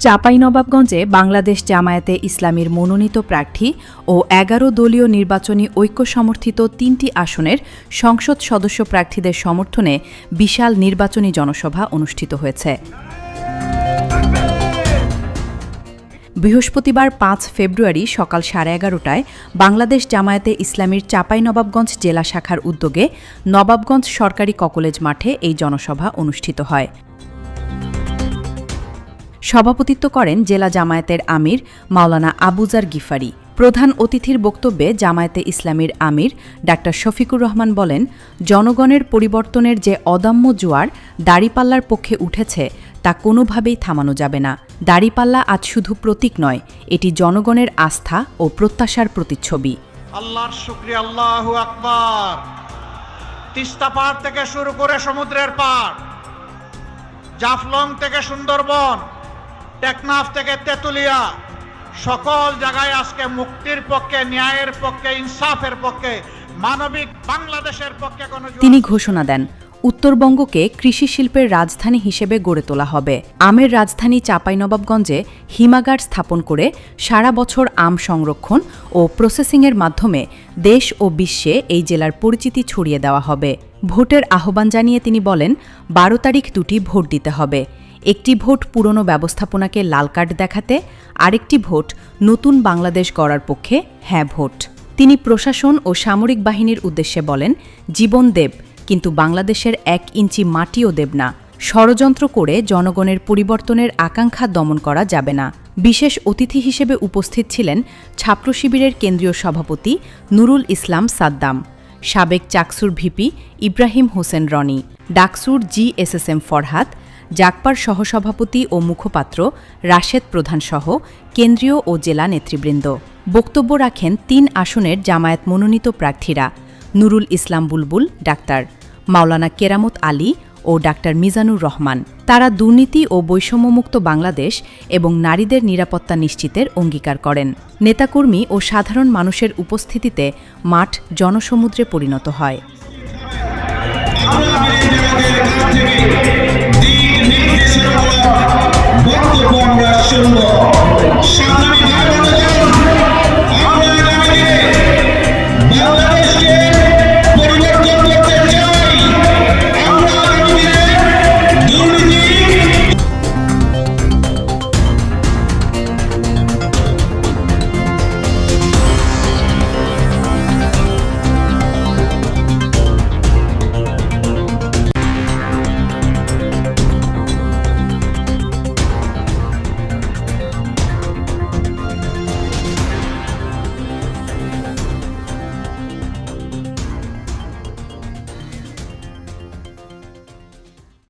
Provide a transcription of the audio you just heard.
চাঁপাইনবাবগঞ্জে বাংলাদেশ জামায়াতে ইসলামীর মনোনীত প্রার্থী ও ১১ দলীয় নির্বাচনী ঐক্য সমর্থিত ৩টি আসনের সংসদ সদস্য প্রার্থীদের সমর্থনে বিশাল নির্বাচনী জনসভা অনুষ্ঠিত হয়েছে। বৃহস্পতিবার ৫ ফেব্রুয়ারি সকাল ১১:৩০টায় বাংলাদেশ জামায়াতে ইসলামীর চাঁপাইনবাবগঞ্জ জেলা শাখার উদ্যোগে নবাবগঞ্জ সরকারি কলেজ মাঠে এই জনসভা অনুষ্ঠিত হয়। সভাপতিত্ব করেন জেলা জামায়াতের আমির মাওলানা আবুজার গিফারি। প্রধান অতিথির বক্তব্যে জামায়াতে ইসলামীর আমির ডা. শফিকুর রহমান বলেন, জনগণের পরিবর্তনের যে অদম্য জোয়ার দাঁড়িপাল্লার পক্ষে উঠেছে তা কোনোভাবেই থামানো যাবে না। দাঁড়িপাল্লা আজ শুধু প্রতীক নয়, এটি জনগণের আস্থা ও প্রত্যাশার প্রতিচ্ছবি। আল্লাহর শুকরিয়া, আল্লাহু আকবার। তিস্তা পাড় থেকে শুরু করে সমুদ্রের পাড়, জাফলং থেকে সুন্দরবন, টেকনাফ থেকে তেতুলিয়া, সকল জায়গায় আজকে মুক্তির পক্ষে, ন্যায়ের পক্ষে, ইনসাফের পক্ষে, মানবিক বাংলাদেশের পক্ষে তিনি ঘোষণা দেন, উত্তরবঙ্গকে কৃষি শিল্পের রাজধানী হিসেবে গড়ে তোলা হবে। আমের রাজধানী চাঁপাইনবাবগঞ্জে হিমাগার স্থাপন করে সারা বছর আম সংরক্ষণ ও প্রসেসিংয়ের মাধ্যমে দেশ ও বিশ্বে এই জেলার পরিচিতি ছড়িয়ে দেওয়া হবে। ভোটের আহ্বান জানিয়ে তিনি বলেন, ১২ তারিখ দুটি ভোট দিতে হবে। একটি ভোট পুরনো ব্যবস্থাপনাকে লাল কার্ড দেখাতে, আরেকটি ভোট নতুন বাংলাদেশ গড়ার পক্ষে হ্যাঁ ভোট। তিনি প্রশাসন ও সামরিক বাহিনীর উদ্দেশ্যে বলেন, জীবন দেব, কিন্তু বাংলাদেশের ১ ইঞ্চি মাটিও দেব না। ষড়যন্ত্র করে জনগণের পরিবর্তনের আকাঙ্ক্ষা দমন করা যাবে না। বিশেষ অতিথি হিসেবে উপস্থিত ছিলেন ছাত্র শিবিরের কেন্দ্রীয় সভাপতি নুরুল ইসলাম সাদ্দাম, সাবেক চাকসুর ভিপি ইব্রাহিম হোসেন রনি, ডাকসুর GSSM ফরহাদ, জাগপার সহসভাপতি ও মুখপাত্র রাশেদ প্রধানসহ কেন্দ্রীয় ও জেলা নেতৃবৃন্দ। বক্তব্য রাখেন ৩ আসনের জামায়াত মনোনীত প্রার্থীরা নুরুল ইসলাম বুলবুল, ডাক্তার মাওলানা কেরামত আলী ও ডাক্তার মিজানুর রহমান। তারা দুর্নীতি ও বৈষম্যমুক্ত বাংলাদেশ এবং নারীদের নিরাপত্তা নিশ্চিতের অঙ্গীকার করেন। নেতাকর্মী ও সাধারণ মানুষের উপস্থিতিতে মাঠ জনসমুদ্রে পরিণত হয়।